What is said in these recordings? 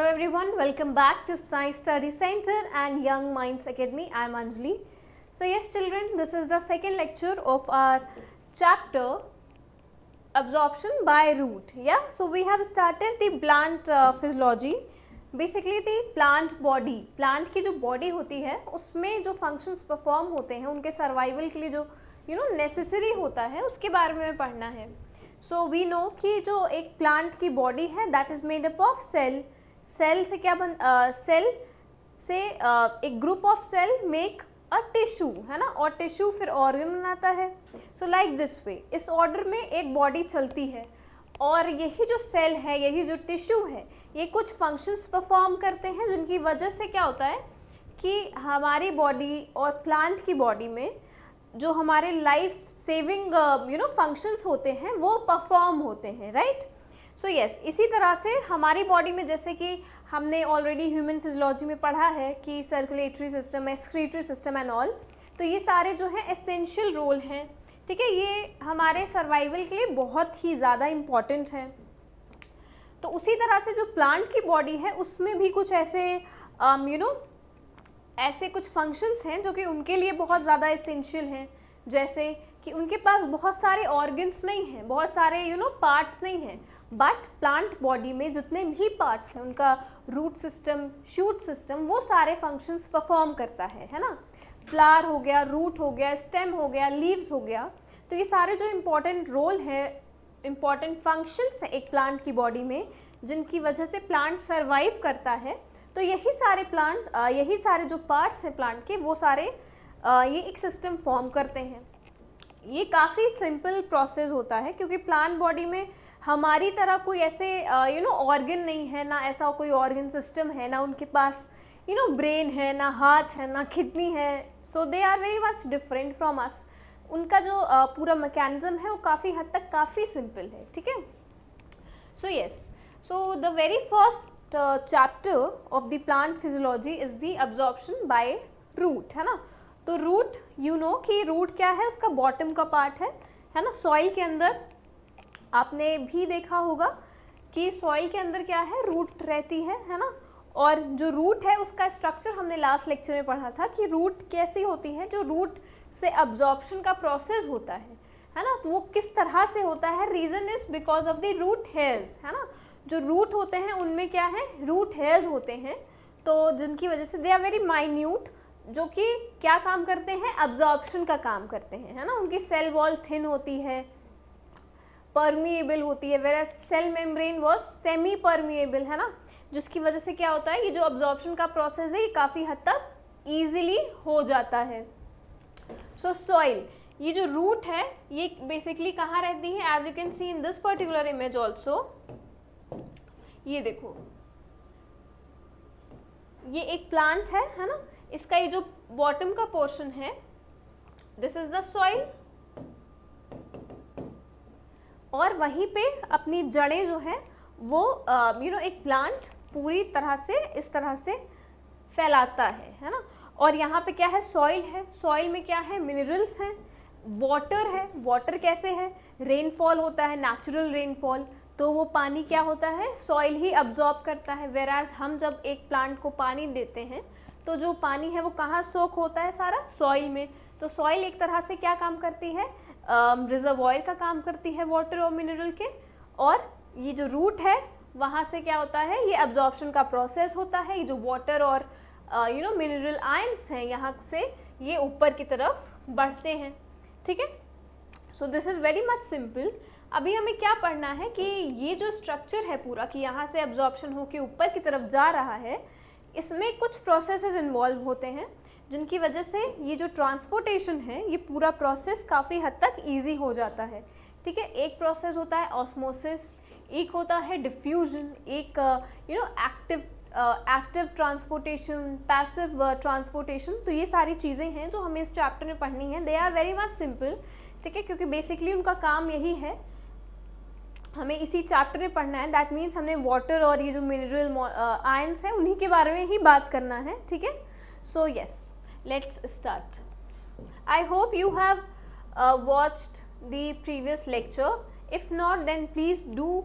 Hello everyone, welcome back to Science Study Center and Young Minds Academy. I am Anjali. So yes children, this is the second lecture of our chapter absorption by root. Yeah, so we have started the plant physiology. Basically the plant body, plant की जो body होती है उसमें जो functions perform होते हैं उनके survival के लिए जो necessary होता है उसके बारे में पढ़ना है. So we know कि जो एक plant की body है that is made up of cell. Cell से क्या सेल से एक group of cell make a tissue है ना, और टिश्यू फिर ऑर्गन बनाता है. सो लाइक दिस वे इस ऑर्डर में एक बॉडी चलती है और यही जो सेल है, यही जो टिश्यू है, ये कुछ फंक्शंस परफॉर्म करते हैं जिनकी वजह से क्या होता है कि हमारी बॉडी और प्लांट की बॉडी में जो हमारे लाइफ सेविंग फंक्शंस होते हैं वो परफॉर्म होते हैं. राइट. सो यस, इसी तरह से हमारी बॉडी में जैसे कि हमने ऑलरेडी ह्यूमन फिजियोलॉजी में पढ़ा है कि circulatory system, excretory system and all, तो ये सारे जो हैं एसेंशियल रोल हैं. ठीक है, ये हमारे सर्वाइवल के लिए बहुत ही ज़्यादा इम्पॉर्टेंट है. तो उसी तरह से जो प्लांट की बॉडी है उसमें भी कुछ ऐसे ऐसे कुछ फंक्शंस हैं जो कि उनके लिए बहुत ज़्यादा एसेंशियल हैं. जैसे कि उनके पास बहुत सारे ऑर्गन्स नहीं हैं, बहुत सारे पार्ट्स नहीं हैं, बट प्लांट बॉडी में जितने भी पार्ट्स हैं उनका रूट सिस्टम, शूट सिस्टम, वो सारे फंक्शंस परफॉर्म करता है ना. फ्लावर हो गया, रूट हो गया, स्टेम हो गया, लीव्स हो गया. तो ये सारे जो इम्पॉर्टेंट रोल है, इम्पॉर्टेंट फंक्शंस हैं एक प्लांट की बॉडी में जिनकी वजह से प्लांट सर्वाइव करता है. तो यही सारे जो पार्ट्स हैं प्लांट के, वो सारे ये एक सिस्टम फॉर्म करते हैं. ये काफ़ी सिंपल प्रोसेस होता है क्योंकि प्लांट बॉडी में हमारी तरह कोई ऐसे ऑर्गन नहीं है, ना ऐसा कोई ऑर्गन सिस्टम है, ना उनके पास ब्रेन है, ना हार्ट है, ना किडनी है. So they are very much different from us. उनका जो पूरा मैकेनिज्म है वो काफ़ी हद तक काफ़ी सिंपल है. ठीक है. So yes, so the very first chapter of the plant physiology is the absorption by root, है ना. तो रूट कि रूट क्या है, उसका बॉटम का पार्ट है ना. सॉइल के अंदर आपने भी देखा होगा कि सॉइल के अंदर क्या है, रूट रहती है ना. और जो रूट है उसका स्ट्रक्चर हमने लास्ट लेक्चर में पढ़ा था कि रूट कैसी होती है, जो रूट से अब्जॉर्प्शन का प्रोसेस होता है ना. तो वो किस तरह से होता है, reason is because of the root hairs, है ना. जो रूट होते हैं उनमें क्या है, रूट हेयर्स होते हैं, तो जिनकी वजह से दे आर वेरी माइन्यूट, जो कि क्या काम करते हैं, अब्जॉर्प्शन का काम करते हैं, है ना. उनकी सेल वॉल थिन होती है, परमिएबल होती है, where cell membrane was semi permeable, है ना. जिसकी वजह से क्या होता है, ये जो अब्जॉर्प्शन का प्रोसेस है ये काफ़ी हद तक ईजिली हो जाता है. सो सॉइल, ये जो रूट है ये बेसिकली कहाँ रहती है, as you can see in this particular image also. ये देखो, ये एक प्लांट है ना. इसका ये जो बॉटम का पोर्शन है, दिस इज द सॉइल, और वहीं पे अपनी जड़ें जो है वो एक प्लांट पूरी तरह से इस तरह से फैलाता है ना. और यहाँ पे क्या है, सॉइल है. सॉइल में क्या है, मिनरल्स हैं, वाटर है. वाटर कैसे है, रेनफॉल होता है, नेचुरल रेनफॉल, तो वो पानी क्या होता है, सॉइल ही अब्जॉर्ब करता है. वेराज हम जब एक प्लांट को पानी देते हैं तो जो पानी है वो कहाँ सोख होता है, सारा सॉइल में. तो सॉइल एक तरह से क्या काम करती है, रिजर्वॉयर का काम करती है वाटर और मिनरल के. और ये जो रूट है वहाँ से क्या होता है, ये अब्जॉर्प्शन का प्रोसेस होता है. ये जो वाटर और मिनरल आयंस हैं यहाँ से ये ऊपर की तरफ बढ़ते हैं. ठीक है. So this is very much simple. अभी हमें क्या पढ़ना है कि ये जो स्ट्रक्चर है पूरा, कि यहाँ से अब्जॉर्प्शन होकर ऊपर की तरफ जा रहा है, इसमें कुछ प्रोसेसेस इन्वॉल्व होते हैं जिनकी वजह से ये जो ट्रांसपोर्टेशन है ये पूरा प्रोसेस काफ़ी हद तक इजी हो जाता है. ठीक है. एक प्रोसेस होता है ऑस्मोसिस, एक होता है डिफ्यूजन, एक एक्टिव ट्रांसपोर्टेशन, पैसिव ट्रांसपोर्टेशन. तो ये सारी चीज़ें हैं जो हमें इस चैप्टर में पढ़नी है. They are very much simple. ठीक है, क्योंकि बेसिकली उनका काम यही है, हमें इसी चैप्टर में पढ़ना है. दैट मीन्स हमने वाटर और ये जो मिनरल आयंस है उन्हीं के बारे में ही बात करना है. ठीक है. So yes, let's start. I hope you have watched the previous lecture. If not, then please do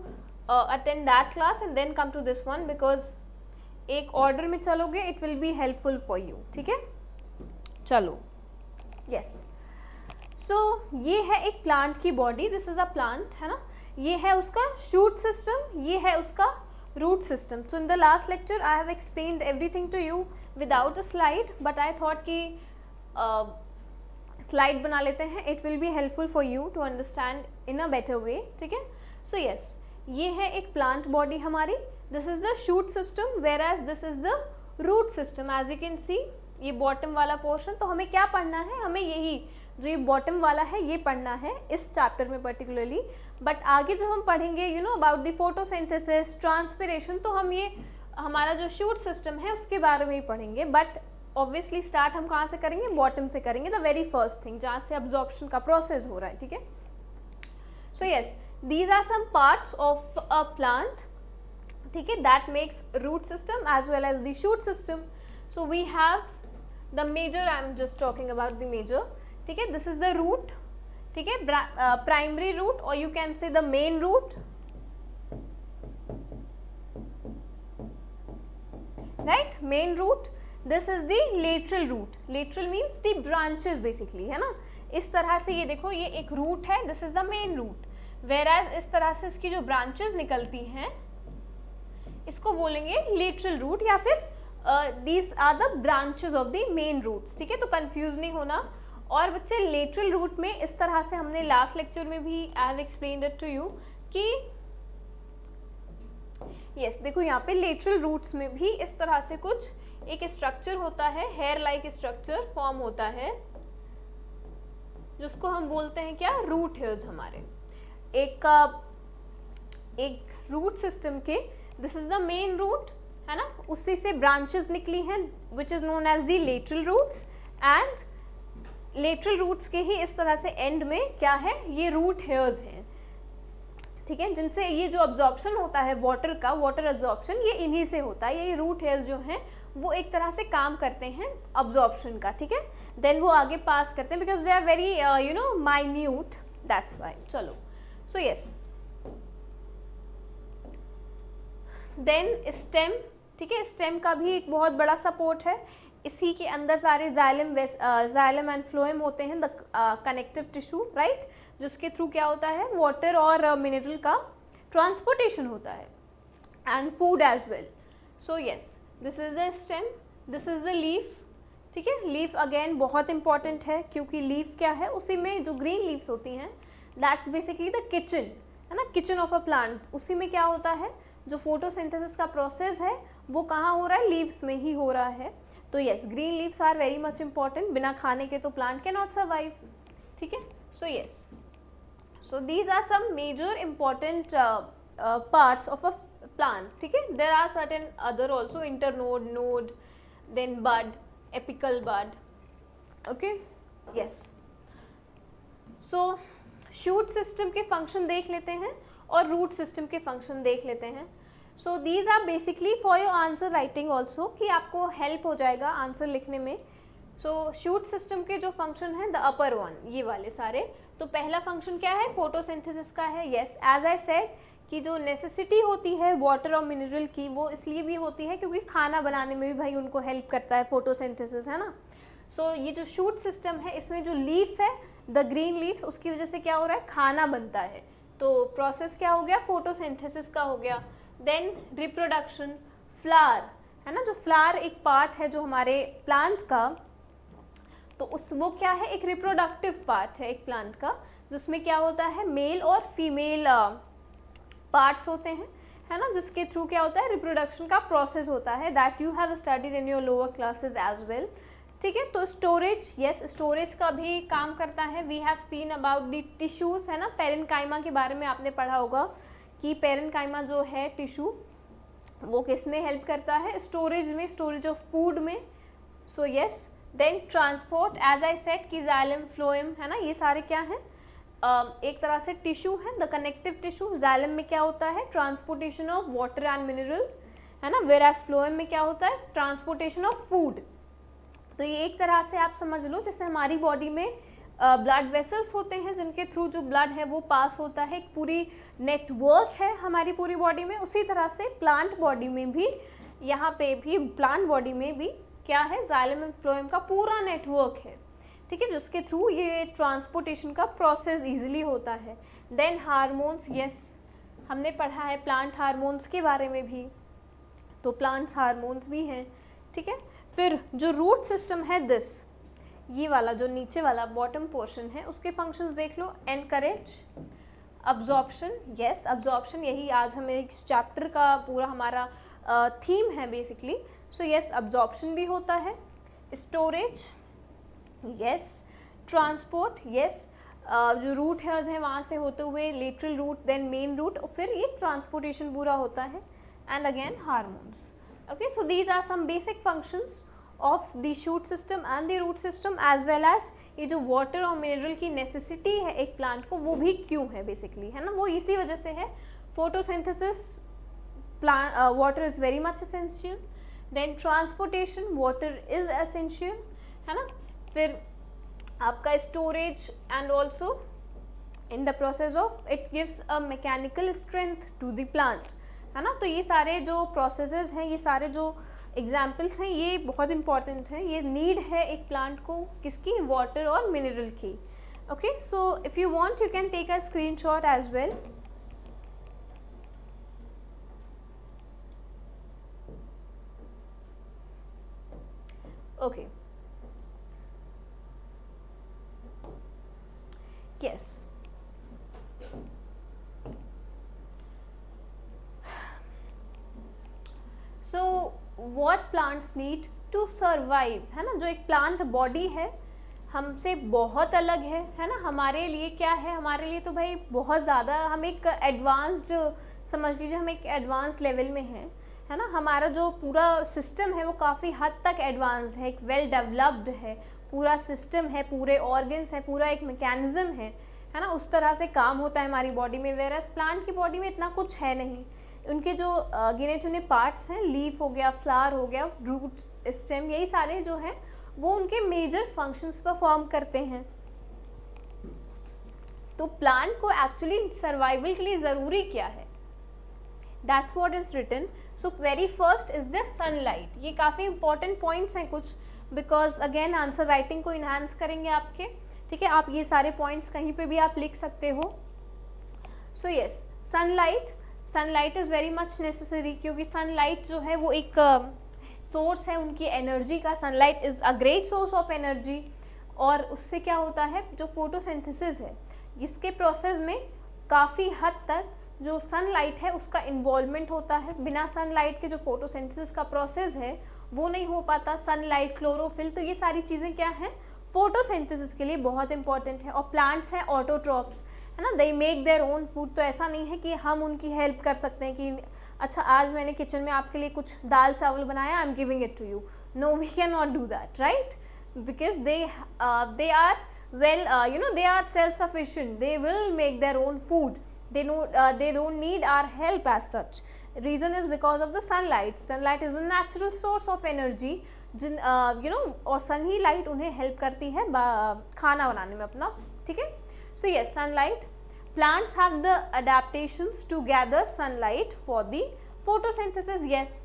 attend that class and then come to this one, because एक ऑर्डर में चलोगे it will be helpful for you, ठीक है। चलो, yes, सो ये है एक plant की body, this is a plant, है ना। ये है उसका शूट सिस्टम, ये है उसका root system. So in the last lecture I have explained everything to you without a slide, but I thought कि स्लाइड बना लेते हैं, it will be helpful for you to understand in a better way, ठीक है। So yes, ये है एक plant body हमारी, this is the shoot system where as this is the root system. As you can see ये bottom वाला portion, तो हमें क्या पढ़ना है, हमें यही जो ये बॉटम वाला है ये पढ़ना है इस चैप्टर में पर्टिकुलरली। बट आगे जो हम पढ़ेंगे you know about the photosynthesis, transpiration, तो हम ये हमारा जो शूट सिस्टम है उसके बारे में ही पढ़ेंगे। बट ऑब्वियसली स्टार्ट हम कहाँ से करेंगे, बॉटम से करेंगे, द वेरी फर्स्ट थिंग जहाँ से अब्जॉर्प्शन का प्रोसेस हो रहा है, ठीक है। So yes, these are some parts of a plant, ठीक है, that makes root system as well as the shoot system. So we have the major, I am just talking about the major, ठीक है, this is the root, ठीक है, primary root और you can say the main root, right, main root. This is the lateral root, lateral means the branches basically, है ना। इस तरह से ये देखो, ये एक रूट है, this is the main root, where as इस तरह से इसकी जो ब्रांचेस निकलती हैं इसको बोलेंगे लेटरल रूट, या फिर these are the branches of the main roots, ठीक है। तो कंफ्यूज नहीं होना। और बच्चे लेटरल रूट में इस तरह से हमने लास्ट लेक्चर में भी I have explained it to you कि यस, देखो यहाँ पे लेटरल रूट्स में भी इस तरह से कुछ एक स्ट्रक्चर होता है, हेयर लाइक स्ट्रक्चर फॉर्म होता है, जिसको हम बोलते हैं क्या, रूट हेयर्स हमारे। एक रूट सिस्टम के, this is the main root, है ना, उसी से ब्रांचेस निकली हैं which is known as the lateral roots, and lateral roots के ही इस तरह से एंड में क्या है, ये रूट हेयर्स हैं, ठीक है, जिनसे ये जो अब्जॉर्प्शन होता है वाटर का, वाटर अब्जॉर्प्शन, ये इन्हीं से होता है। ये रूट हेयर्स जो हैं वो एक तरह से काम करते हैं अब्जॉर्प्शन का, ठीक है। देन वो आगे पास करते हैं because they are very you know minute, that's why. चलो, सो यस, देन स्टेम, ठीक है, स्टेम का भी एक बहुत बड़ा सपोर्ट है, इसी के अंदर सारे जाइलम एंड फ्लोएम होते हैं, द कनेक्टिव टिश्यू, राइट, जिसके थ्रू क्या होता है, वाटर और मिनरल का ट्रांसपोर्टेशन होता है, and food as well. So yes, this is the stem, this is the leaf, ठीक है। लीफ अगेन बहुत इंपॉर्टेंट है, क्योंकि लीफ क्या है, उसी में जो ग्रीन लीव्स होती हैं, दैट्स बेसिकली द किचन, है ना, किचन ऑफ अ प्लांट। उसी में क्या होता है, जो फोटोसिंथेसिस का प्रोसेस है वो कहाँ हो रहा है, लीव्स में ही हो रहा है। तो yes, green leaves are very much important, बिना खाने के तो प्लांट कैन नॉट सर्वाइव, ठीक है। So yes, so these are some major important parts of a plant, ठीक है। There are certain other also, internode, node, then bud, apical bud, okay, yes. So shoot system के function देख लेते हैं और root system के function देख लेते हैं। So these are basically for your answer writing also, कि आपको हेल्प हो जाएगा आंसर लिखने में। सो शूट सिस्टम के जो फंक्शन है, द अपर वन, ये वाले सारे। तो पहला फंक्शन क्या है, फोटोसिंथेसिस का है। येस, एज आई सेड कि जो नेसेसिटी होती है वाटर और मिनरल की, वो इसलिए भी होती है क्योंकि खाना बनाने में भी भाई उनको हेल्प करता है फोटोसिंथेसिस, है ना। सो ये जो शूट सिस्टम है, इसमें जो लीफ है, द ग्रीन लीव्स, उसकी वजह से क्या हो रहा है, खाना बनता है। तो प्रोसेस क्या हो गया, फोटोसिंथेसिस का हो गया। देन रिप्रोडक्शन, फ्लावर, है ना, जो फ्लावर एक पार्ट है जो हमारे प्लांट का, तो उस वो क्या है, एक रिप्रोडक्टिव पार्ट है एक प्लांट का, जिसमें क्या होता है, मेल और फीमेल पार्ट्स होते हैं, है ना, जिसके थ्रू क्या होता है, रिप्रोडक्शन का प्रोसेस होता है, that you have studied in your lower classes as well, ठीक है। तो स्टोरेज, यस, स्टोरेज का भी काम करता है। We have seen about the tissues, है ना, पेरेन्काइमा के बारे में आपने पढ़ा होगा कि पेरेन्काइमा जो है टिश्यू, वो किस में हेल्प करता है, स्टोरेज में, स्टोरेज ऑफ फूड में। So yes, then transport, as I said कि जाइलम, फ्लोएम, है ना, ये सारे क्या हैं, एक तरह से टिश्यू है, द कनेक्टिव टिश्यू। जाइलम में क्या होता है, transportation of water and mineral, है ना, वेयर एज फ्लोएम में क्या होता है, ट्रांसपोर्टेशन ऑफ फूड। तो ये एक तरह से आप समझ लो जैसे हमारी बॉडी में ब्लड वेसल्स होते हैं, जिनके थ्रू जो ब्लड है वो पास होता है, एक पूरी नेटवर्क है हमारी पूरी बॉडी में। उसी तरह से प्लांट बॉडी में भी यहाँ पे भी प्लांट बॉडी में भी क्या है, जाइलम एंड फ्लोएम का पूरा नेटवर्क है, ठीक है, जिसके थ्रू ये ट्रांसपोर्टेशन का प्रोसेस इजीली होता है। देन हार्मोन्स, यस हमने पढ़ा है प्लांट हार्मोन्स के बारे में भी, तो प्लांट्स हार्मोन्स भी हैं, ठीक है। फिर जो रूट सिस्टम है दिस, ये वाला जो नीचे वाला बॉटम पोर्शन है, उसके फंक्शंस देख लो। एनकरेज, अब्जॉर्प्शन, यस अब्जॉर्प्शन, यही आज हमें इस चैप्टर का पूरा हमारा थीम है बेसिकली। सो यस अब्जॉर्प्शन भी होता है। स्टोरेज, यस ट्रांसपोर्ट, यस जो रूट हेयर्स हैं वहाँ से होते हुए lateral root, then main root, फिर ये ट्रांसपोर्टेशन पूरा होता है। And again hormones. Okay, so these are some basic functions of the shoot system and the root system, as well as ये जो वाटर और मिनरल की नेसेसिटी है एक प्लांट को, वो भी क्यों है बेसिकली, है ना, वो इसी वजह से है। Photosynthesis, water is very much essential. Then transportation, water is essential, है ना। फिर आपका storage and also in the process of it gives a mechanical strength to the plant, है ना। तो ये सारे जो प्रोसेसेस हैं, ये सारे जो एग्जाम्पल्स हैं, ये बहुत इंपॉर्टेंट है, ये नीड है एक प्लांट को, किसकी, वाटर और मिनरल की। Okay, so if you want you can take a screenshot as well. Okay, yes, so what plants need to survive, है ना। जो एक प्लांट बॉडी है हमसे बहुत अलग है ना। हमारे लिए क्या है, हमारे लिए तो भाई बहुत ज़्यादा, हम एक एडवांस्ड, समझ लीजिए हम एक एडवांस लेवल में हैं, है ना। हमारा जो पूरा सिस्टम है वो काफ़ी हद तक एडवांस्ड है, एक वेल डेवलप्ड है पूरा सिस्टम है, पूरे ऑर्गन्स है, पूरा एक मैकेनिज्म है ना, उस तरह से काम होता है हमारी बॉडी में। वेरस प्लांट की बॉडी में इतना कुछ है नहीं। उनके जो गिने चुने पार्ट्स हैं, लीफ हो गया, फ्लावर हो गया, रूट, स्टेम, यही सारे जो हैं वो उनके मेजर फंक्शंस परफॉर्म करते हैं। तो प्लांट को एक्चुअली सर्वाइवल के लिए ज़रूरी क्या है, that's what is written. So very first is the sunlight. ये काफ़ी इंपॉर्टेंट पॉइंट्स हैं कुछ, बिकॉज अगेन आंसर राइटिंग को इन्हांस करेंगे आपके, ठीक है। आप ये सारे पॉइंट्स कहीं पे भी आप लिख सकते हो। सो yes, sunlight is very much necessary, क्योंकि सनलाइट जो है वो एक सोर्स है उनकी एनर्जी का। Sunlight is a great source of energy, और उससे क्या होता है, जो फोटोसिंथेसिस है इसके प्रोसेस में काफ़ी हद तक जो सनलाइट है उसका इन्वॉल्वमेंट होता है। बिना सनलाइट के जो फोटोसिंथेसिस का प्रोसेस है वो नहीं हो पाता। सनलाइट, क्लोरोफिल, तो ये सारी चीज़ें क्या हैं, फोटोसिंथेसिस के लिए बहुत इंपॉर्टेंट है। और प्लांट्स हैं ऑटोट्रॉप्स, है ना, they make their own food. तो ऐसा नहीं है कि हम उनकी हेल्प कर सकते हैं कि अच्छा आज मैंने किचन में आपके लिए कुछ दाल चावल बनाया, I am giving it to you. No, we can not do that, right, because they are well, they are self-sufficient. They will make their own food. They don't need our help as such. Reason is because of the sunlight. Sunlight is a natural source of energy. और सन ही light उन्हें help करती है खाना बनाने में अपना, ठीक है। So yes, sunlight, plants have the adaptations to gather sunlight for the photosynthesis. Yes,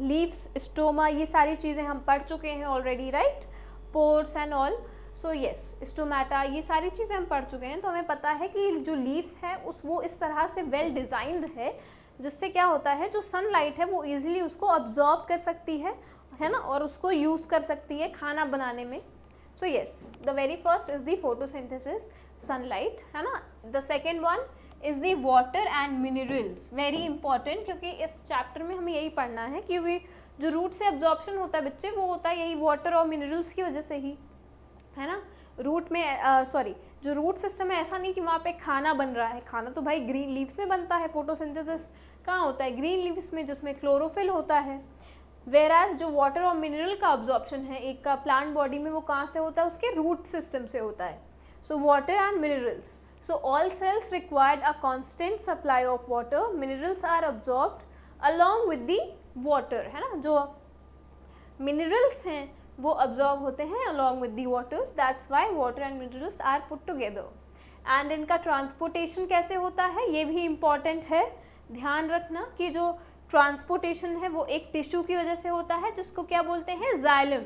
leaves, stoma, ये सारी चीज़ें हम पढ़ चुके हैं already, right, pores and all. So yes, stomata, ये सारी चीज़ें हम पढ़ चुके हैं। तो हमें पता है कि जो लीव्स है वो इस तरह से वेल डिज़ाइंड है जिससे क्या होता है, जो सनलाइट है वो इजीली उसको अब्जॉर्ब कर सकती है ना, और उसको यूज़ कर सकती है खाना बनाने में। So yes, the very first is the photosynthesis, sunlight, है ना। The second one is the water and minerals, very important, क्योंकि इस चैप्टर में हमें यही पढ़ना है, क्योंकि जो रूट से अब्जॉर्प्शन होता है बच्चे, वो होता है यही वाटर और मिनरल्स की वजह से ही, है ना। रूट में जो रूट सिस्टम है, ऐसा नहीं कि वहाँ पे खाना बन रहा है, खाना तो भाई ग्रीन लीव्स में बनता है। फोटोसिंथेसिस कहाँ होता है, ग्रीन लीव्स में, जिसमें क्लोरोफिल होता है। वेराज जो वाटर और मिनरल का अब्जॉर्प्शन है एक का प्लांट बॉडी में, वो कहाँ से होता है, उसके रूट सिस्टम से होता है। So water and minerals, so all cells required a constant supply of water, minerals are absorbed along with the water, है ना। जो मिनरल्स हैं वो अब्जॉर्ब होते हैं along with the waters, that's why water and minerals are put together. And इनका transportation कैसे होता है, ये भी इम्पॉर्टेंट है, ध्यान रखना कि जो ट्रांसपोर्टेशन है वो एक टिश्यू की वजह से होता है जिसको क्या बोलते हैं, जाइलम,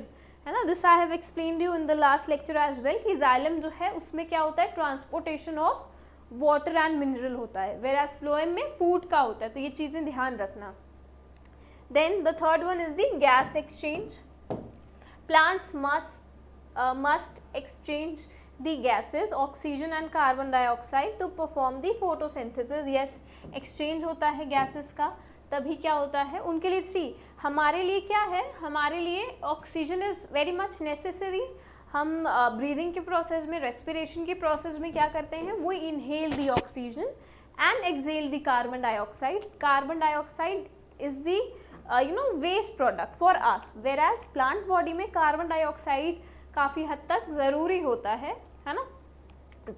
है ना. This I have explained you in the last lecture as well कि जाइलम जो है उसमें क्या होता है, transportation of water and mineral होता है, वेयर एज फ्लोएम में फूड का होता है. तो ये चीज़ें ध्यान रखना. Then the third one is the gas exchange. Plants must exchange the gases oxygen and carbon dioxide to perform the photosynthesis. yes, exchange होता है gases का, तभी क्या होता है उनके लिए. सी हमारे लिए क्या है, हमारे लिए oxygen is very much necessary. हम ब्रीदिंग के प्रोसेस में, रेस्पिरेशन के प्रोसेस में क्या करते हैं, वो inhale the oxygen and exhale the carbon dioxide. Carbon dioxide is the waste product for us, where as plant body में कार्बन डाइऑक्साइड काफ़ी हद तक ज़रूरी होता है ना.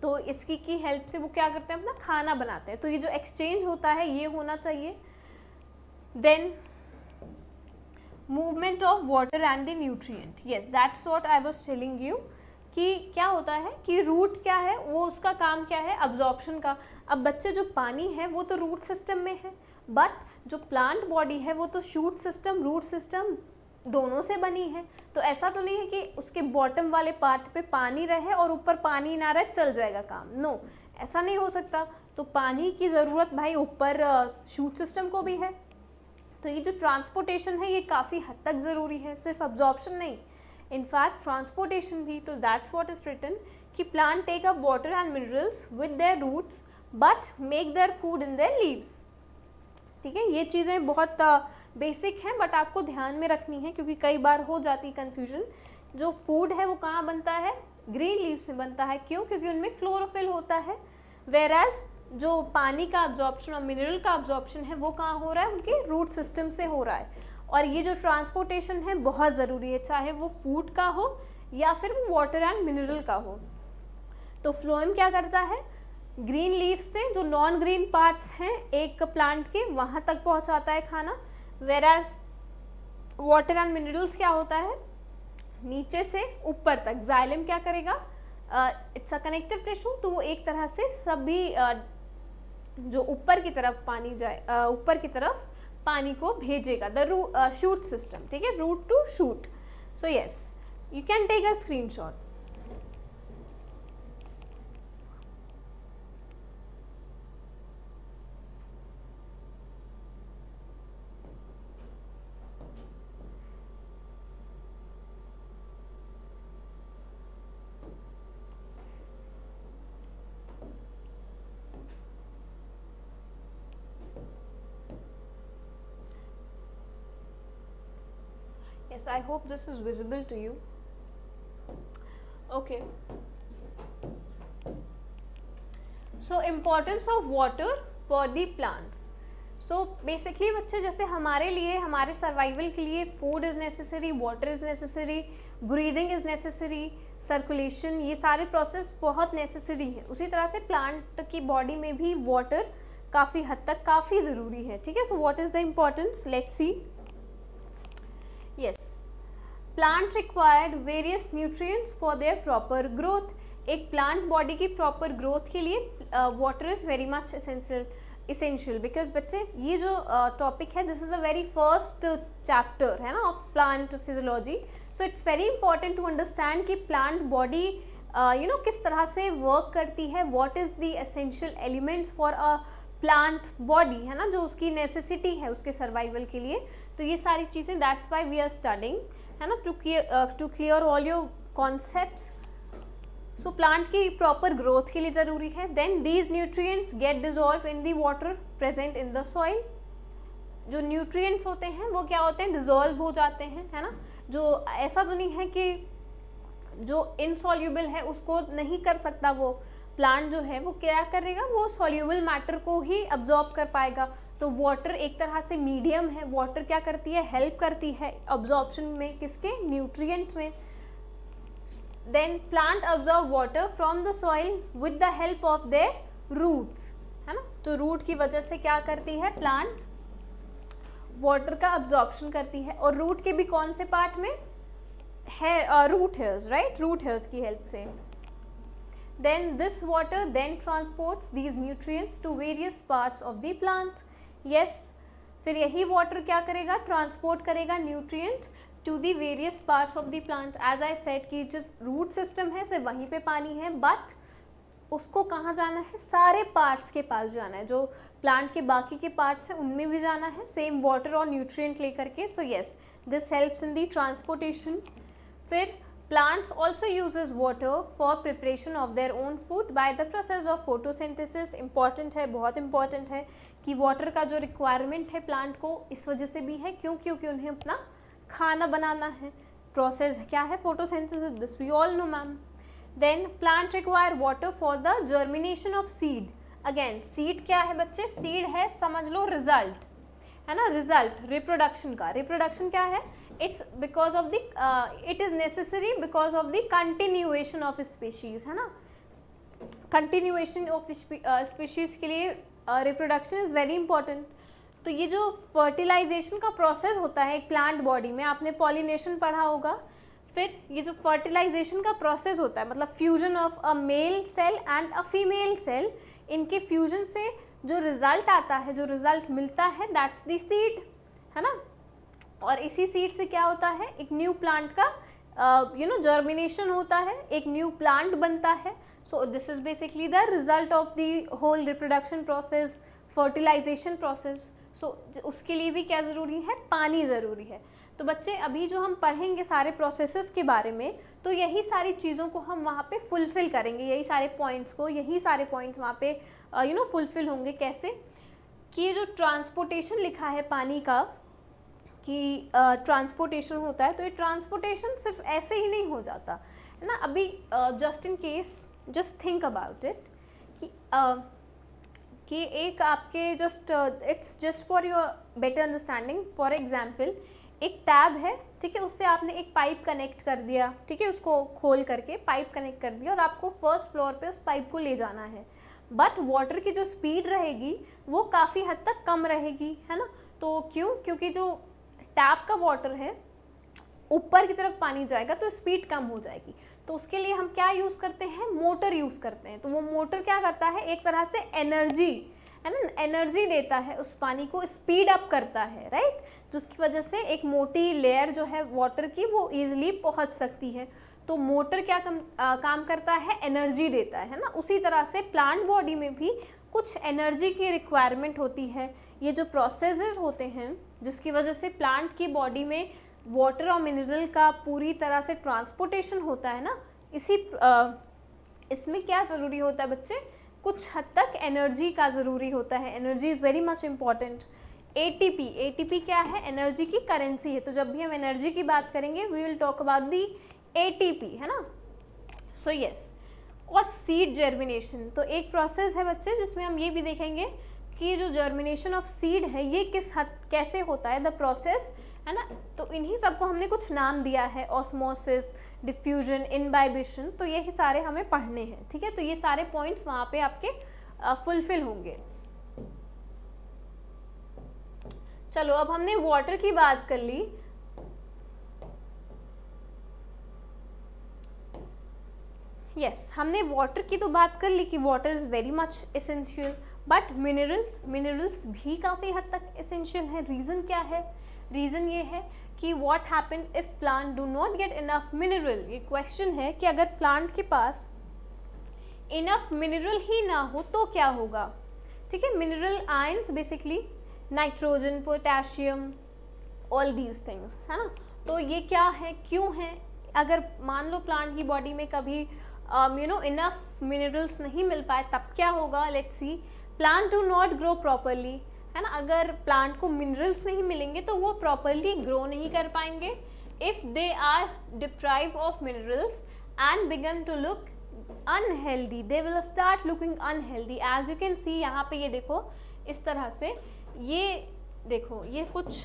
तो इसकी की हेल्प से वो क्या करते हैं, अपना खाना बनाते हैं. तो ये जो एक्सचेंज होता है ये होना चाहिए. Then movement of water and the nutrient. Yes, that's what I was telling you कि क्या होता है कि रूट क्या है, वो उसका काम क्या है, अब्जॉर्प्शन का. अब बच्चे जो पानी है वो तो रूट सिस्टम में है, बट जो प्लांट बॉडी है वो तो शूट सिस्टम, रूट सिस्टम दोनों से बनी है. तो ऐसा तो नहीं है कि उसके बॉटम वाले पार्ट पे पानी रहे और ऊपर पानी ना रहे, चल जाएगा काम. नो, ऐसा नहीं हो सकता. तो पानी की ज़रूरत भाई ऊपर शूट सिस्टम को भी है. तो ये जो ट्रांसपोर्टेशन है ये काफ़ी हद तक ज़रूरी है, सिर्फ अब्जॉर्प्शन नहीं, इनफैक्ट ट्रांसपोर्टेशन भी. तो दैट्स व्हाट इज रिटन कि plant take up water and minerals with their roots but make their food in their leaves. ठीक है, ये चीज़ें बहुत बेसिक हैं बट आपको ध्यान में रखनी है क्योंकि कई बार हो जाती कन्फ्यूजन. जो फूड है वो कहाँ बनता है, ग्रीन लीव से बनता है. क्यों, क्योंकि उनमें क्लोरोफिल होता है. वेयर एज जो पानी का अब्जॉर्प्शन और मिनरल का अब्जॉर्प्शन है वो कहाँ हो रहा है, उनके रूट सिस्टम से हो रहा है. और ये जो ट्रांसपोर्टेशन है बहुत ज़रूरी है, चाहे वो फूड का हो या फिर वो वाटर एंड मिनरल का हो. तो फ्लोएम क्या करता है, ग्रीन लीफ से जो नॉन ग्रीन पार्ट्स हैं एक प्लांट के वहाँ तक पहुँचाता है खाना. Where as water and minerals क्या होता है, नीचे से ऊपर तक. जाइलम क्या करेगा, इट्स अ कनेक्टिव टिश्यू, तो वो एक तरह से सभी जो ऊपर की तरफ पानी जाए, ऊपर की तरफ पानी को भेजेगा. The shoot system. ठीक है, root to shoot. So yes, you can take a screenshot. Yes, I hope this is visible to you. Okay. So importance of water for the plants. So basically बच्चे, जैसे हमारे लिए, हमारे survival के लिए food is necessary, water is necessary, breathing is necessary, circulation, ये सारे process बहुत नेसेसरी है. उसी तरह से प्लांट की बॉडी में भी वाटर काफ़ी हद तक काफ़ी ज़रूरी है. ठीक है, so what is the importance, let's see. Yes, plant required various nutrients for their proper growth. एक प्लांट बॉडी की प्रॉपर ग्रोथ के लिए water is very much essential because बच्चे ये जो टॉपिक है this is a very first chapter है ना of plant physiology. So it's very important to understand कि प्लांट बॉडी किस तरह से वर्क करती है, what is the essential elements for a plant body, है ना, जो उसकी नेसेसिटी है उसके सर्वाइवल के लिए. तो ये सारी चीज़ें, that's why we are studying, है ना, to clear all your concepts. So plant की प्रॉपर ग्रोथ के लिए ज़रूरी है. Then these nutrients get dissolve in the water present in the soil. जो न्यूट्रिएंट्स होते हैं वो क्या होते हैं, डिजॉल्व हो जाते हैं, है ना. जो ऐसा तो नहीं है कि जो इनसॉल्यूबल है उसको नहीं कर सकता, वो प्लांट जो है वो क्या करेगा, वो सॉल्यूबल मैटर को ही अब्जॉर्ब कर पाएगा. तो वाटर एक तरह से मीडियम है, वाटर क्या करती है, हेल्प करती है अब्जॉर्प्शन में, किसके, न्यूट्रिएंट्स में. Then plant absorb water from the soil with the help of their roots, है ना. तो रूट की वजह से क्या करती है, प्लांट वाटर का अब्जॉर्प्शन करती है. और रूट के भी कौन से पार्ट में है, root hairs, right, root hairs की हेल्प से. Then this water then transports these nutrients to various parts of the plant. Yes, फिर यही वाटर क्या करेगा, ट्रांसपोर्ट करेगा nutrient to the various parts of the plant. As I said कि जो root system है सिर्फ वहीं पे पानी है, बट उसको कहाँ जाना है, सारे पार्ट्स के पास जाना है, जो प्लांट के बाकी के पार्ट्स हैं उनमें भी जाना है सेम वाटर और न्यूट्रिएंट लेकर के। सो yes, this helps in the transportation. फिर plants also uses water for preparation of their own food by the process of photosynthesis। important है, बहुत important है कि water का जो requirement है plant को इस वजह से भी है क्योंकि उन्हें अपना खाना बनाना है। process क्या है, photosynthesis, this we all know ma'am. then plant require water for the germination of seed। again seed क्या है बच्चे, seed है समझ लो result, है ना, रिजल्ट रिप्रोडक्शन का। रिप्रोडक्शन क्या है, it's because of the it is necessary because of the continuation of species, है ना, कंटिन्यूएशन ऑफ स्पीशीज के लिए रिप्रोडक्शन इज वेरी इंपॉर्टेंट। तो ये जो फर्टिलाइजेशन का प्रोसेस होता है एक प्लांट बॉडी में, आपने पॉलिनेशन पढ़ा होगा। फिर ये जो फर्टिलाइजेशन का प्रोसेस होता है मतलब fusion of a male cell and a female cell, इनके फ्यूजन से जो रिजल्ट आता है, जो रिजल्ट मिलता है, दैट्स द सीड, है ना। और इसी सीड से क्या होता है, एक न्यू प्लांट का जर्मिनेशन होता है, एक न्यू प्लांट बनता है। So this is basically the result of the whole reproduction process, fertilisation process. So उसके लिए भी क्या ज़रूरी है, पानी ज़रूरी है। तो बच्चे अभी जो हम पढ़ेंगे सारे प्रोसेसेस के बारे में, तो यही सारी चीज़ों को हम वहाँ पे फुलफ़िल करेंगे, यही सारे पॉइंट्स को, यही सारे पॉइंट्स वहाँ पे फुलफ़िल होंगे। कैसे कि ये जो ट्रांसपोर्टेशन लिखा है पानी का कि ट्रांसपोर्टेशन होता है, तो ये ट्रांसपोर्टेशन सिर्फ ऐसे ही नहीं हो जाता, है ना। अभी just in case just think about it कि एक आपके it's just for your better understanding. For example एक टैब है, ठीक है, उससे आपने एक पाइप कनेक्ट कर दिया, ठीक है, उसको खोल करके पाइप कनेक्ट कर दिया और आपको फर्स्ट फ्लोर पे उस पाइप को ले जाना है। बट वाटर की जो स्पीड रहेगी वो काफ़ी हद तक कम रहेगी, है ना। तो क्यों, क्योंकि जो टैप का वाटर है ऊपर की तरफ पानी जाएगा तो स्पीड कम हो जाएगी। तो उसके लिए हम क्या यूज़ करते हैं, मोटर यूज़ करते हैं। तो वो मोटर क्या करता है, एक तरह से एनर्जी, है ना, एनर्जी देता है उस पानी को, स्पीड अप करता है, राइट, जिसकी वजह से एक मोटी लेयर जो है वाटर की वो ईजिली पहुंच सकती है। तो मोटर क्या काम करता है, एनर्जी देता है ना। उसी तरह से प्लांट बॉडी में भी कुछ एनर्जी की रिक्वायरमेंट होती है। ये जो प्रोसेसेस होते हैं जिसकी वजह से प्लांट की बॉडी में वाटर और मिनरल का पूरी तरह से ट्रांसपोर्टेशन होता है ना, इसमें क्या ज़रूरी होता है बच्चे, कुछ हद तक एनर्जी का ज़रूरी होता है। Energy is very much important. ATP क्या है, एनर्जी की करेंसी है। तो जब भी हम एनर्जी की बात करेंगे we will talk about the ATP, है ना। सो यस, और सीड जर्मिनेशन तो एक प्रोसेस है बच्चे जिसमें हम ये भी देखेंगे कि ये जो जर्मिनेशन ऑफ सीड है ये कैसे होता है, द प्रोसेस, है ना। तो इन्हीं सबको हमने कुछ नाम दिया है, ऑस्मोसिस, डिफ्यूजन, इनबाइबिशन। तो यही सारे हमें पढ़ने हैं, ठीक है। तो ये सारे पॉइंट्स वहाँ पे आपके फुलफिल होंगे। चलो अब हमने वाटर की बात कर ली। यस, हमने वाटर की तो बात कर ली कि water is very much essential, but minerals भी काफ़ी हद तक एसेंशियल है। रीज़न क्या है, रीज़न ये है कि what happen if plant do not get enough mineral. ये क्वेश्चन है कि अगर प्लांट के पास इनफ मिनरल ही ना हो तो क्या होगा, ठीक है। Mineral ions basically nitrogen, potassium, all these things, है ना। तो ये क्या है, क्यों है, अगर मान लो प्लांट की बॉडी में कभी इनफ मिनरल्स नहीं मिल पाए तब क्या होगा। Let's see, plant do not grow properly, है ना। अगर प्लांट को मिनरल्स नहीं मिलेंगे तो वो प्रॉपरली ग्रो नहीं कर पाएंगे। If they are deprive of minerals and begin to look unhealthy, they will start looking unhealthy. As you can see, यहाँ पे ये देखो इस तरह से, ये देखो ये कुछ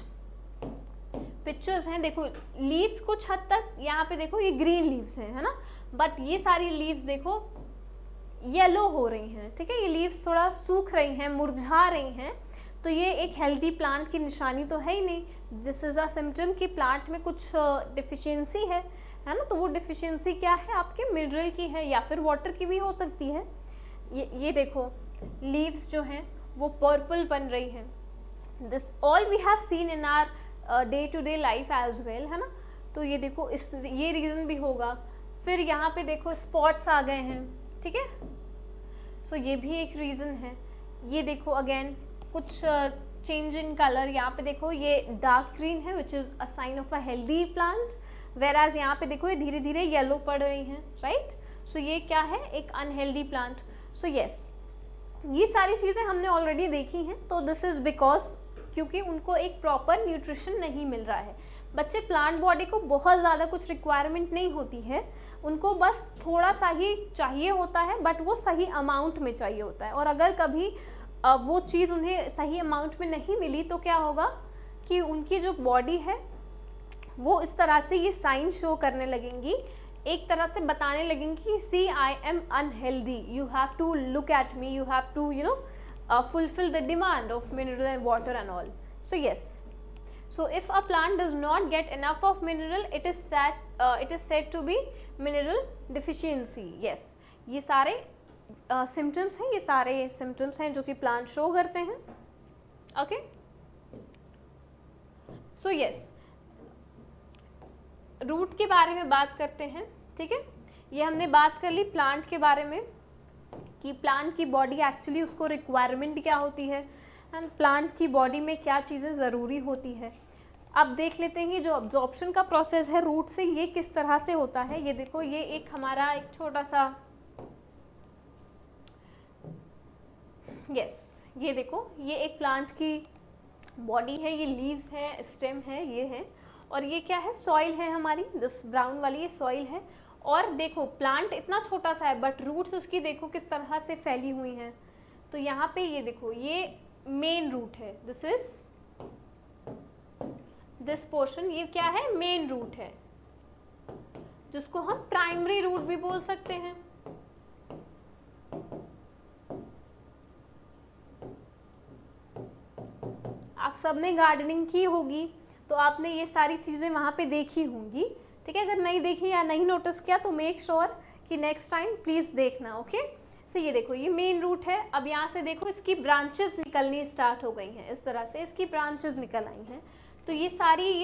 पिक्चर्स हैं, देखो लीव्स कुछ हद तक यहाँ पे देखो ये ग्रीन लीव्स हैं, है ना, बट ये सारी लीव्स देखो येलो हो रही हैं, ठीक है। ये लीव्स थोड़ा सूख रही हैं, मुरझा रही हैं। तो ये एक हेल्दी प्लांट की निशानी तो है ही नहीं। दिस इज़ अ सिम्टम कि प्लांट में कुछ डिफिशियंसी है ना। तो वो डिफिशियंसी क्या है, आपके मिनरल की है या फिर वाटर की भी हो सकती है। ये देखो लीव्स जो हैं वो पर्पल बन रही हैं, this all we have seen in our day to day life as well, है ना। तो ये देखो इस ये रीज़न भी होगा। फिर यहाँ पे देखो स्पॉट्स आ गए हैं, ठीक है, सो ये भी एक रीज़न है। ये देखो अगेन कुछ चेंज इन कलर, यहाँ पे देखो ये डार्क ग्रीन है which is a sign of a healthy plant, whereas यहाँ पे देखो ये धीरे धीरे येलो पड़ रही हैं, राइट। सो ये क्या है, एक अनहेल्दी प्लांट। सो यस, ये सारी चीज़ें हमने ऑलरेडी देखी हैं। तो दिस इज़ बिकॉज क्योंकि उनको एक प्रॉपर न्यूट्रिशन नहीं मिल रहा है। बच्चे, प्लांट बॉडी को बहुत ज़्यादा कुछ रिक्वायरमेंट नहीं होती है, उनको बस थोड़ा सा ही चाहिए होता है, बट वो सही अमाउंट में चाहिए होता है। और अगर कभी वो चीज़ उन्हें सही अमाउंट में नहीं मिली तो क्या होगा कि उनकी जो बॉडी है वो इस तरह से ये साइन शो करने लगेंगी, एक तरह से बताने लगेंगी कि see I am unhealthy, you have to look at me, you have to fulfill the demand of mineral and water and all. So yes, so if a plant does not get enough of mineral, it is said to be mineral deficiency. Yes, ये सारे symptoms हैं, ये सारे symptoms हैं जो कि plant show करते हैं। Okay, so yes, रूट के बारे में बात करते हैं, ठीक है। ये हमने बात कर ली प्लांट के बारे में कि प्लांट की बॉडी एक्चुअली उसको रिक्वायरमेंट क्या होती है एंड प्लांट की बॉडी में क्या चीज़ें ज़रूरी होती है। अब देख लेते हैं जो अब्जॉर्प्शन का प्रोसेस है रूट से, ये किस तरह से होता है। ये देखो, ये एक हमारा एक छोटा सा ये देखो, ये एक प्लांट की बॉडी है, ये लीव्स है, स्टेम है, ये है, और ये क्या है, सॉइल है हमारी, दिस ब्राउन वाली ये सॉइल है। और देखो प्लांट इतना छोटा सा है बट रूट्स उसकी देखो किस तरह से फैली हुई हैं। तो यहाँ पे ये देखो, ये मेन रूट है, दिस पोर्शन, ये क्या है, मेन रूट है, जिसको हम प्राइमरी रूट भी बोल सकते हैं। आप सबने गार्डनिंग की होगी तो आपने ये सारी चीज़ें वहाँ पे देखी होंगी, ठीक है। अगर नहीं देखी या नहीं नोटिस किया तो मेक श्योर कि नेक्स्ट टाइम प्लीज़ देखना, ओके। सो ये देखो, ये मेन रूट है। अब यहाँ से देखो इसकी ब्रांचेस निकलनी स्टार्ट हो गई हैं, इस तरह से इसकी ब्रांचेस निकल आई हैं। तो ये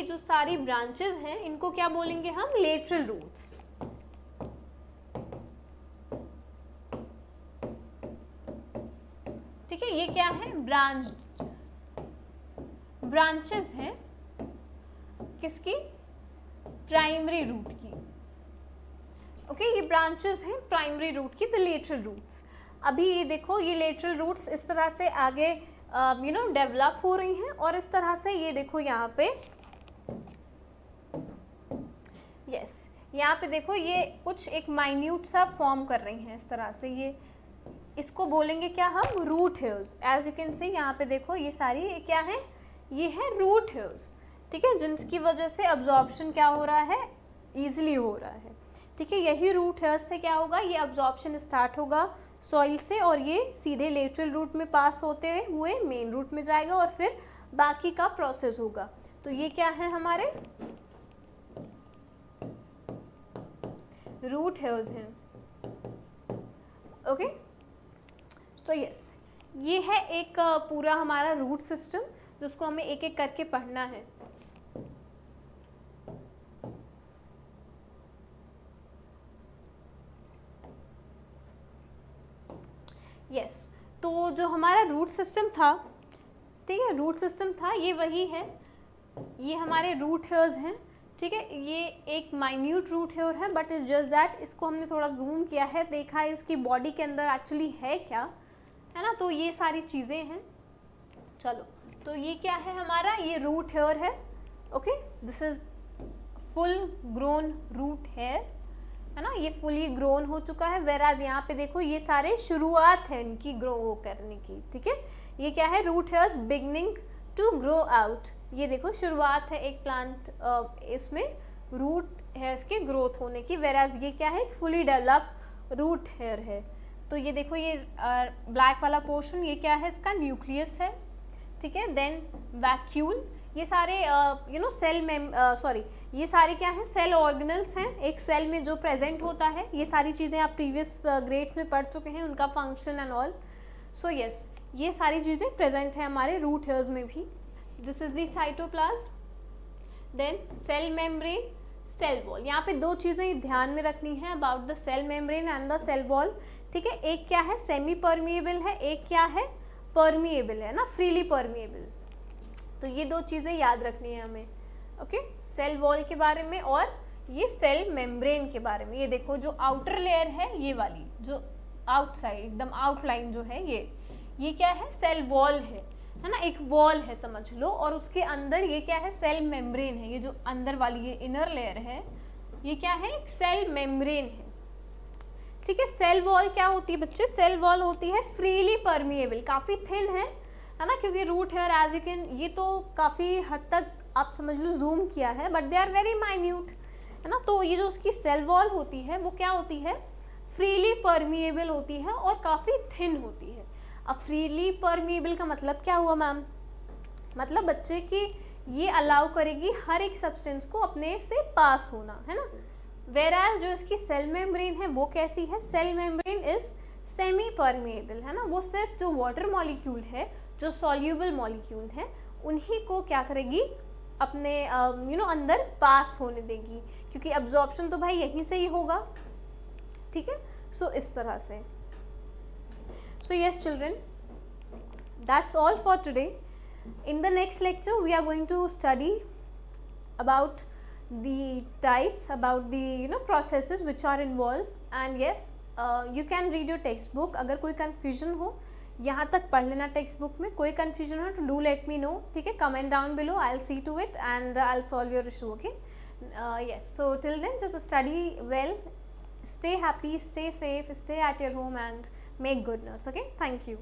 जो सारी ब्रांचेस हैं इनको क्या बोलेंगे हम, लेटरल रूट्स। ठीक है, ये क्या है, ब्रांचेस हैं किसकी, प्राइमरी रूट की, ओके। ये ब्रांचेस हैं प्राइमरी रूट की, द लेटरल रूट्स। अभी ये देखो, ये लेटरल रूट्स इस तरह से आगे डेवलप हो रही हैं, और इस तरह से ये देखो यहाँ पे यहाँ पे देखो ये कुछ एक माइन्यूट सा फॉर्म कर रही हैं इस तरह से। ये इसको बोलेंगे क्या हम, root hairs. As you can see यहाँ पे देखो ये सारी क्या है, ये है रूट हेयर्स, ठीक है, जिनकी वजह से अब्जॉर्प्शन क्या हो रहा है, ईजिली हो रहा है, ठीक है। यही रूट हेयर्स से क्या होगा, ये अब्जॉर्प्शन स्टार्ट होगा सॉइल से, और ये सीधे लेटरल रूट में पास होते हुए मेन रूट में जाएगा, और फिर बाकी का प्रोसेस होगा। तो ये क्या है, हमारे रूट हेयर्स हैं, ओके। तो यस, ये है एक पूरा हमारा रूट सिस्टम जिसको हमें एक एक करके पढ़ना है। यस, तो जो हमारा रूट सिस्टम था, ठीक है, रूट सिस्टम था, ये वही है, ये हमारे रूट हेयर्स हैं, ठीक है। ये एक माइन्यूट रूट हेयर है, बट इज जस्ट दैट इसको हमने थोड़ा जूम किया है, देखा है इसकी बॉडी के अंदर एक्चुअली है क्या, है ना। तो ये सारी चीज़ें हैं। चलो, तो ये क्या है हमारा, ये रूट हेयर है, okay. This is full grown root hair, है ना, ये फुली ग्रोन हो चुका है। वेराज यहाँ पे देखो ये सारे शुरुआत है इनकी ग्रो करने की, ठीक है। ये क्या है, root hairs beginning to grow out. ये देखो शुरुआत है एक प्लांट, इसमें रूट हेयर्स के ग्रोथ होने की। वेराज ये क्या है, फुली डेवलप रूट हेयर है। तो ये देखो, ये ब्लैक वाला पोर्शन, ये क्या है, इसका न्यूक्लियस है, ठीक है। देन वैक्यूल, ये सारे सेल में ये सारे क्या है, सेल ऑर्गेनल्स हैं, एक सेल में जो प्रेजेंट होता है। ये सारी चीज़ें आप प्रीवियस ग्रेड में पढ़ चुके हैं, उनका function and all. So yes, ये सारी चीज़ें प्रेजेंट है हमारे रूट हेयर्स में भी, this is the cytoplasm, then cell membrane, cell wall. यहाँ पे दो चीज़ें ध्यान में रखनी है about the cell membrane and the cell wall, ठीक है। एक क्या है, सेमी परमिएबल है, एक क्या है, परमिएबल है ना, फ्रीली परमिएबल। तो ये दो चीज़ें याद रखनी है हमें, ओके। सेल वॉल के बारे में और ये सेल मेम्ब्रेन के बारे में। ये देखो जो आउटर लेयर है ये वाली, जो आउटसाइड एकदम आउटलाइन जो है ये क्या है, सेल वॉल है ना, एक वॉल है समझ लो, और उसके अंदर ये क्या है, सेल मेम्ब्रेन है। ये जो अंदर वाली ये इनर लेयर है ये क्या है, एक सेल मेम्ब्रेन है, ठीक है। सेल वॉल क्या होती है बच्चे, सेल वॉल होती है फ्रीली परमिएबल, काफ़ी थिन है ना, क्योंकि root hair as you can, ये तो काफ़ी हद तक आप समझ लो जूम किया है, but they are very minute, है ना। तो ये जो उसकी सेल वॉल होती है वो क्या होती है, फ्रीली परमिएबल होती है और काफ़ी थिन होती है। अब फ्रीली परमिएबल का मतलब क्या हुआ मैम, मतलब बच्चे की ये अलाउ करेगी हर एक सब्सटेंस को अपने से पास होना, है ना। वेराज जो इसकी सेल मेम्ब्रेन है वो कैसी है, cell membrane is semi permeable, है ना। वो सिर्फ जो वाटर मॉलिक्यूल है, जो सॉल्यूबल मॉलिक्यूल है, उन्हीं को क्या करेगी, अपने अंदर पास होने देगी, क्योंकि अब्जॉर्प्शन तो भाई यहीं से ही होगा, ठीक है। सो इस तरह से, so yes children, that's all for today. In the next lecture we are going to study about the types, about the processes which are involved, and yes, you can read your textbook. अगर कोई confusion हो यहाँ तक पढ़ लेना text book में, कोई confusion हो तो do let me know, ठीक है। comment down below, I'll see to it and I'll solve your issue, okay. Yes, so till then just study well, stay happy, stay safe, stay at your home and make good notes, okay. Thank you.